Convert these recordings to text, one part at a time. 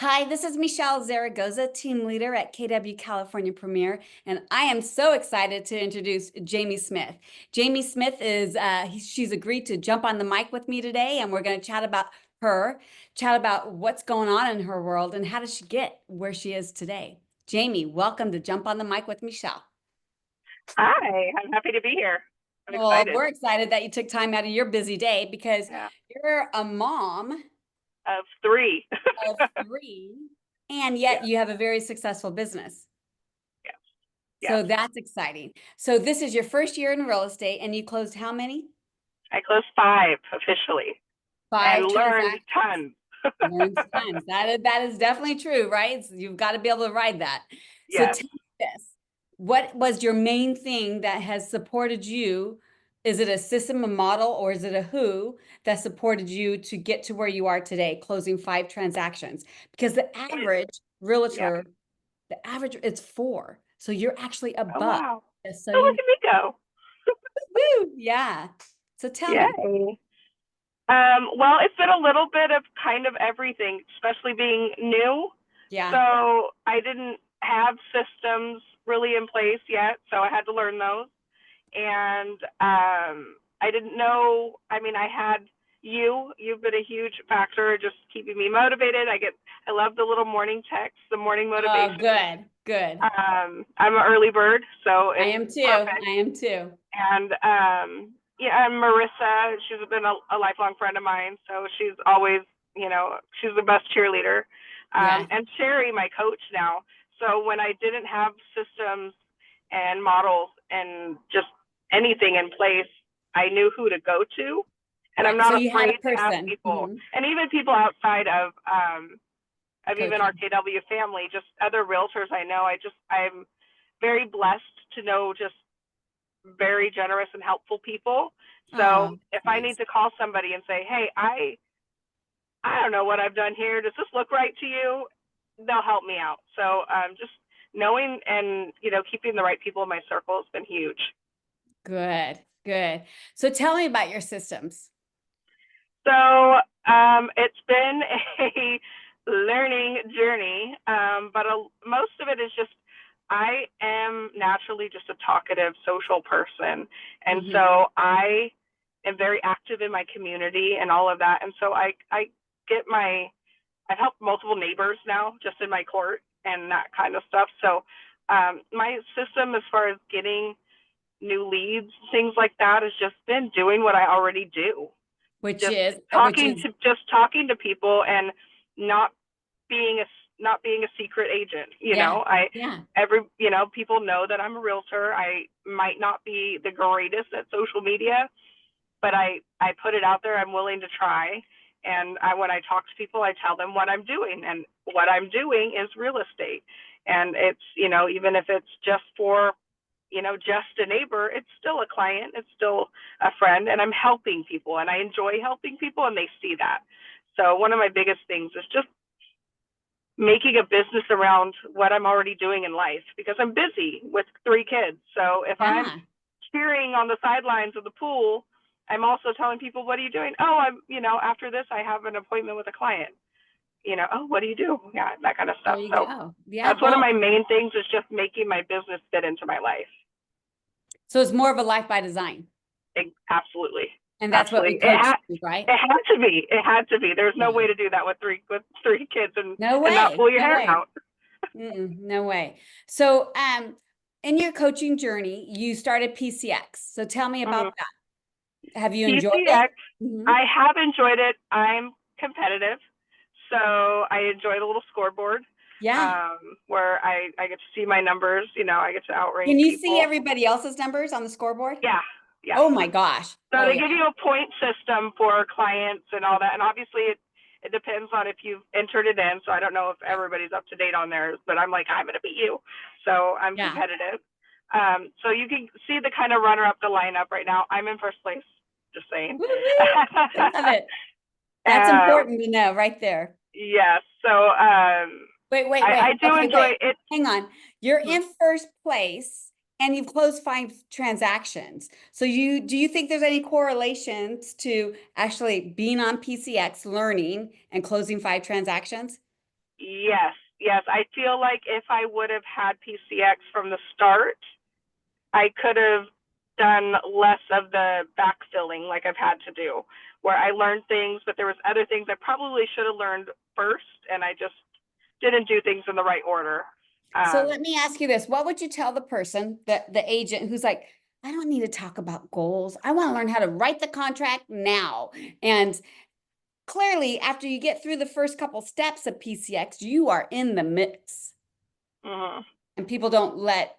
Hi, this is Michele Zaragoza, team leader at KW California Premier, and I am so excited to introduce Jaimie Smith. Jaimie Smith she's agreed to jump on the mic with me today, and we're going to chat about what's going on in her world and how does she get where she is today. Jaimie, welcome to Jump on the Mic with Michele. Hi, I'm happy to be here. I'm Well, excited. we're excited that you took time out of your busy day because Yeah. you're a mom Of three. of three, and Yes, yet you have a very successful business. yes, yes. So that's exciting. So this is your first year in real estate and you closed how many? I closed five officially and Five learned transactions. tons. Learned tons. That is definitely true, right? So you've got to be able to ride that. So Yes. tell me this. What was your main thing that has supported you? Is it a system, a model, or is it a who that supported you to get to where you are today, closing five transactions? Because the It, average yeah. realtor, the average it's four. So you're actually Oh, above. wow. Just so Oh, you look know. at me go. Woo! Yeah. So tell me. Yay. Well, it's been a little bit of kind of everything, especially being new. Yeah. So I didn't have systems really in place yet, so I had to learn those. And I didn't know. I mean, I had you've been a huge factor just keeping me motivated. I love the little morning texts, the morning Oh, motivation. good. Good. I'm an early bird, so I it's am too. perfect. I am too. And yeah, and Marissa, she's been a lifelong friend of mine, so she's always, she's the best cheerleader. Yeah. And Sheri, my coach now. So when I didn't have systems and models and just anything in place, I knew who to go to. And I'm Right. So not you had a afraid to ask person people, and even people outside of even our coaching. KW family, just other realtors I know. I'm very blessed to know just very generous and helpful people. So Oh, if I need nice. to call somebody and say, hey, I don't know what I've done here. Does this look right to you? They'll help me out. So just knowing and keeping the right people in my circle has been huge. Good. Good. So tell me about your systems. So it's been a learning journey, but most of it is just I am naturally just a talkative, social person, and Hmm. so I am very active in my community and all of that. And so I get my I've helped multiple neighbors now just in my court and that kind of stuff. So my system as far as getting new leads, things like that, has just been doing what I already do, Which just is which talking is to just talking to people and not being a not being a secret agent. yeah. I Yeah. every people know that I'm a realtor. I might not be the greatest at social media, but I put it out there. I'm willing to try. And when I talk to people, I tell them what I'm doing, and what I'm doing is real estate. And it's even if it's just for just a neighbor, it's still a client, it's still a friend, and I'm helping people, and I enjoy helping people, and they see that. So one of my biggest things is just making a business around what I'm already doing in life, because I'm busy with three kids. So if I'm Yeah. cheering on the sidelines of the pool, I'm also telling people, what are you doing? Oh, after this, I have an appointment with a client. Oh, what do you do? Yeah, that kind of There stuff. you So go. Yeah. that's one of Well, my main things, is just making my business fit into my life. so it's more of a life by design. Absolutely. And that's what we Absolutely. coach, right? It had to be. It had to be. There's no Yeah. way to do that with three kids No and not way. pull your No hair way. out. No way. So, in your coaching journey, you started PCX. So tell me about Mm-hmm. that. Have you enjoyed it? PCX, Hmm. I have enjoyed it. I'm competitive, so I enjoy the little scoreboard, Yeah. where I get to see my numbers. I get to outrank Can you see people. everybody else's numbers on the scoreboard? Yeah. Yes. Oh my gosh. So Oh they yeah. give you a point system for clients and all that. And obviously it depends on if you've entered it in. So I don't know if everybody's up to date on theirs, but I'm like, I'm going to beat you. So I'm Yeah. competitive. So you can see the kind of runner up the lineup right now. I'm in first place, just saying. Woo-hoo. I love it. That's um, important to know right there. yes. So I Wait. do Okay, enjoy wait. it. Hang on. You're in first place and you've closed five transactions. So do you think there's any correlations to actually being on PCX, learning and closing five transactions? Yes, yes. I feel like if I would have had PCX from the start, I could have done less of the backfilling like I've had to do, where I learned things, but there was other things I probably should have learned first, and I just didn't do things in the right order. So let me ask you this. What would you tell the person, the agent who's like, I don't need to talk about goals. I want to learn how to write the contract now. And clearly, after you get through the first couple steps of PCX, you are in the mix. Mhm. And people don't let,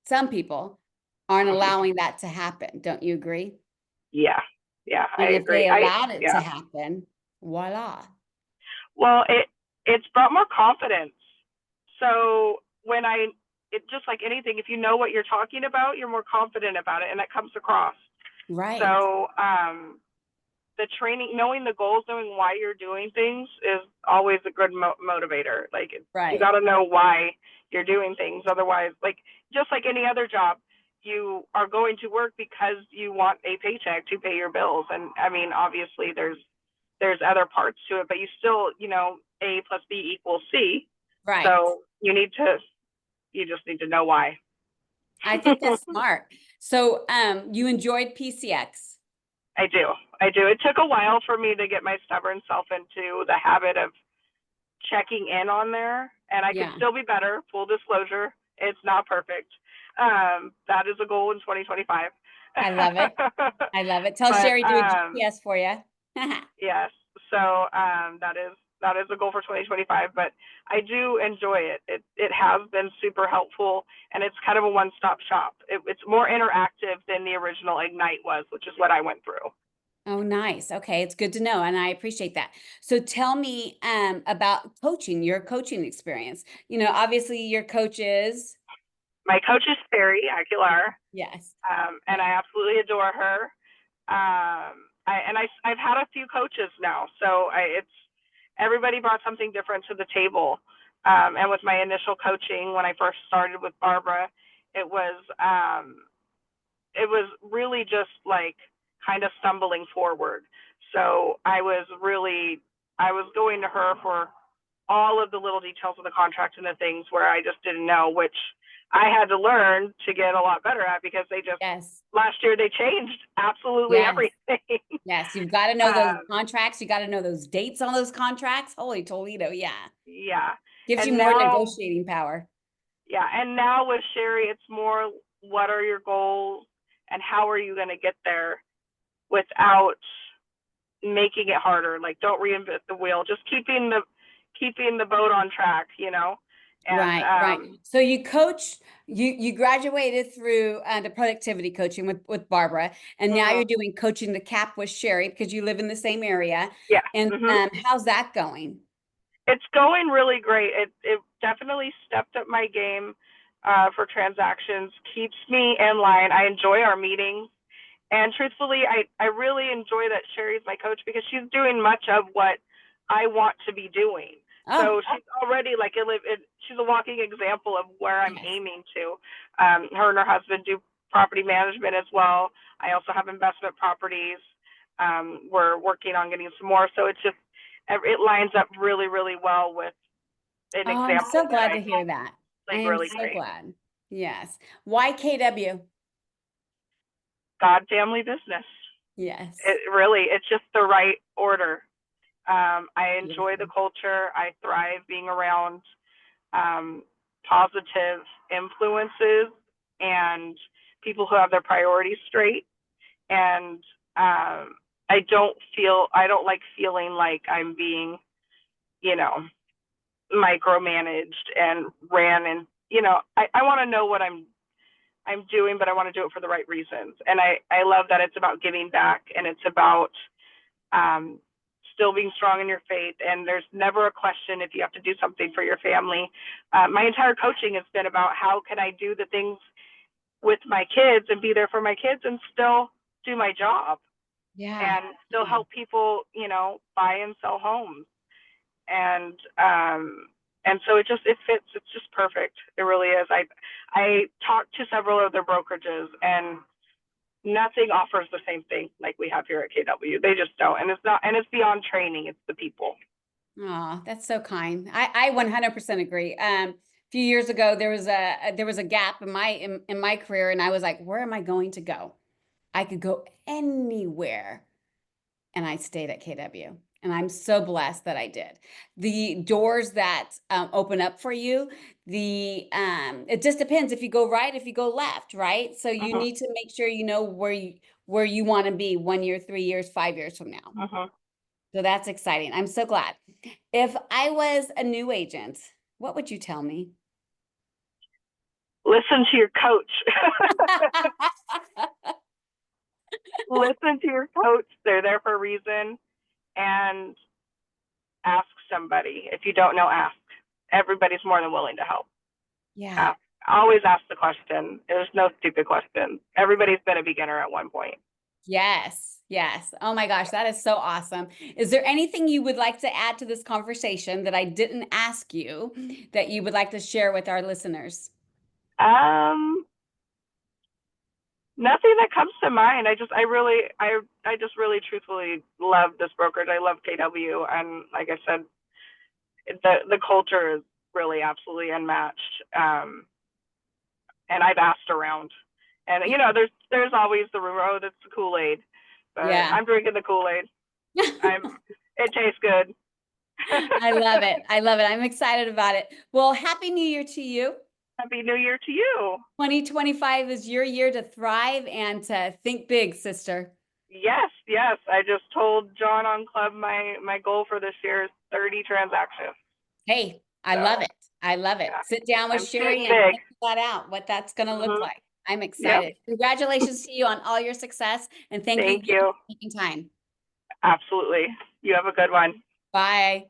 some people aren't allowing that to happen. Don't you agree? Yeah, yeah, I And if agree. they allowed it to Yeah. happen, voila. Well, it's brought more confidence. So when it just like anything, if you know what you're talking about, you're more confident about it, and that comes across. Right. So the training, knowing the goals, knowing why you're doing things is always a good motivator. Like you Right. got to know why you're doing things. Otherwise, like just like any other job, you are going to work because you want a paycheck to pay your bills. And I mean, obviously there's other parts to it, but you still, A plus B equals C. Right. So you just need to know why. I think that's smart. So you enjoyed PCX. I do. I do. It took a while for me to get my stubborn self into the habit of checking in on there, and I could Yeah. still be better. Full disclosure, it's not perfect. That is a goal in 2025. I love it. I love it. Tell But Sheri do a GPS for you. yes, so that is a goal for 2025. But I do enjoy it. It has been super helpful, and it's kind of a one-stop shop. It's more interactive than the original Ignite was, which is what I went through. Oh, nice. Okay, it's good to know, and I appreciate that. So tell me about coaching, your coaching experience. Obviously your coach is, My coach is Sheri Aguilar, yes. and I absolutely adore her. I've had a few coaches now, so it's everybody brought something different to the table. And with my initial coaching, when I first started with Barbara, it was um, it was really just like kind of stumbling forward. So I was going to her for all of the little details of the contract and the things where I just didn't know, which I had to learn to get a lot better at, because Yes. last year they changed absolutely Yes. everything. Yes. You've got to know those um, contracts. You got to know those dates on those contracts. Holy Toledo. Yeah. yeah. Gives you And more now, negotiating power. yeah. And now with Sheri, it's more, what are your goals and how are you going to get there without making it harder? Like, don't reinvent the wheel, just keeping the boat on track, and Right, right. So you graduated through the productivity coaching with Barbara, and now you're doing coaching the cap with Sheri because you live in the same area. yeah. And Hmm. how's that going? It's going really great. It definitely stepped up my game for transactions, keeps me in line. I enjoy our meetings. And truthfully, I really enjoy that Sheri's my coach, because she's doing much of what I want to be doing. Oh, So she's already like she's a walking example of where I'm yes. aiming to. Her and her husband do property management as well. I also have investment properties. We're working on getting some more. So it lines up really, really well with an Oh, I'm example so that glad I to hear that. I like am really so great. glad. Yes. Why KW? God family business. Yes. It's just the right order. I enjoy the Beautiful. culture. I thrive being around positive influences and people who have their priorities straight. And I don't like feeling like I'm being, you know, micromanaged and ran. And I want to know what I'm doing, but I want to do it for the right reasons. And I love that it's about giving back, and it's about um, still being strong in your faith. And there's never a question if you have to do something for your family. My entire coaching has been about how can I do the things with my kids and be there for my kids and still do my job Yeah. and still help people, buy and sell homes. And so it fits. It's just perfect. It really is. I talked to several other brokerages, and nothing offers the same thing like we have here at KW. They just don't. And it's not, and it's beyond training. It's the people. Oh, that's so kind. I 100% agree. A few years ago, there was a gap in in my career, and I was like, where am I going to go? I could go anywhere, and I stayed at KW. And I'm so blessed that I did. The doors that open up for you, it just depends if you go right, if you go left, right? So you Mhm. need to make sure you know where you want to be 1 year, 3 years, 5 years from now. Mhm. So that's exciting. I'm so glad. If I was a new agent, what would you tell me? Listen to your coach. Listen to your coach. They're there for a reason. And ask somebody. If you don't know, ask. Everybody's more than willing to help. Yeah. Ask. Always ask the question. There's no stupid question. Everybody's been a beginner at one point. Yes. Yes. Oh my gosh, that is so awesome. Is there anything you would like to add to this conversation that I didn't ask you that you would like to share with our listeners? Um, Nothing that comes to mind. I just really truthfully love this brokerage. I love KW, and like I said, the culture is really absolutely unmatched. And I've asked around, and there's always the rumor, oh, that's the Kool-Aid, but Yeah. I'm drinking the Kool-Aid. I'm It tastes good. I love it. I love it. I'm excited about it. Well, Happy New Year to you. Happy New Year to you. 2025 is your year to thrive and to think big, sister. Yes, yes. I just told John on Club my goal for this year is 30 transactions. Hey, I love So it. I love it. yeah, Sit down with I'm Sheri shooting and big. think that out, what that's going to look Mhm. like. I'm Yep. excited. Congratulations to you on all your success. And thank you Thank again you. for taking time. Absolutely. You have a good one. Bye.